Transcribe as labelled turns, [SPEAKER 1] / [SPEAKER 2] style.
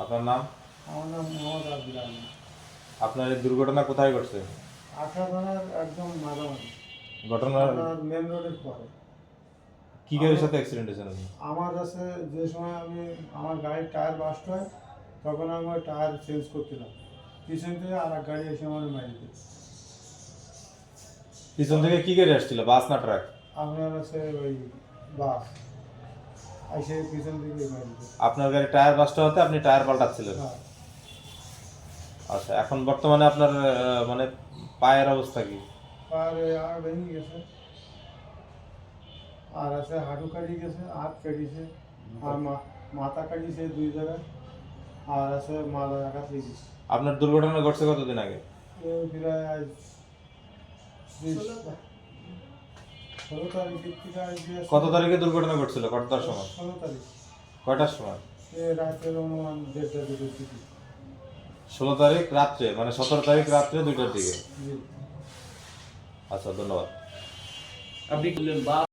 [SPEAKER 1] আপনার নাম?
[SPEAKER 2] আমার নাম মোহাম্মদ আব্দুল আলম।
[SPEAKER 1] আপনার এই দুর্ঘটনা কোথায় ঘটছে?
[SPEAKER 2] আখাউড়ার একদম মাঝামাঝি,
[SPEAKER 1] ঘটনার
[SPEAKER 2] আপনার মেন রোডের পরে।
[SPEAKER 1] কি গাড়ির সাথে অ্যাক্সিডেন্ট হয়েছে নাকি?
[SPEAKER 2] আমার কাছে যে সময় আমার গাড়ির টায়ার বাস্ট হয়, তখন আমি ওই টায়ার চেঞ্জ করছিলাম, পিছন থেকে আর এক গাড়ি এসে আমার মারি দিয়েছে।
[SPEAKER 1] পিছন থেকে কি গাড়ি আসছিল, বাস না ট্রাক?
[SPEAKER 2] আপনার কাছে ওই বাস এসে পিছন থেকে মারি দিয়েছে।
[SPEAKER 1] আপনার গাড়ি টায়ার বাস্ট হতে আপনি টায়ার পাল্টাচ্ছিলেন?
[SPEAKER 2] হ্যাঁ।
[SPEAKER 1] আচ্ছা, এখন বর্তমানে আপনার মানে পায়ের অবস্থা কি?
[SPEAKER 2] আর ভেঙে গেছে, আর আছে হাঁটু কাটি গেছে, হাত কাটিছে, আর মাথা কাটিছে 2 জায়গায়, আর আছে মাথায় আঘাত লেগেছে।
[SPEAKER 1] আপনার দুর্ঘটনা ঘটছে কতদিন আগে?
[SPEAKER 2] প্রায় আজ 16 তারিখের থেকে আজকে
[SPEAKER 1] কত তারিখে দুর্ঘটনা ঘটছিল? কটার সময়?
[SPEAKER 2] 16 তারিখ
[SPEAKER 1] কয়টার সময়?
[SPEAKER 2] রাতের অনুমান 1:30 2টার দিকে।
[SPEAKER 1] 16 তারিখ রাত্রে, মানে 17 তারিখ রাত্রে 2টার দিকে।
[SPEAKER 2] জি।
[SPEAKER 1] আচ্ছা, ধন্যবাদ।
[SPEAKER 3] আপনি বললেন বা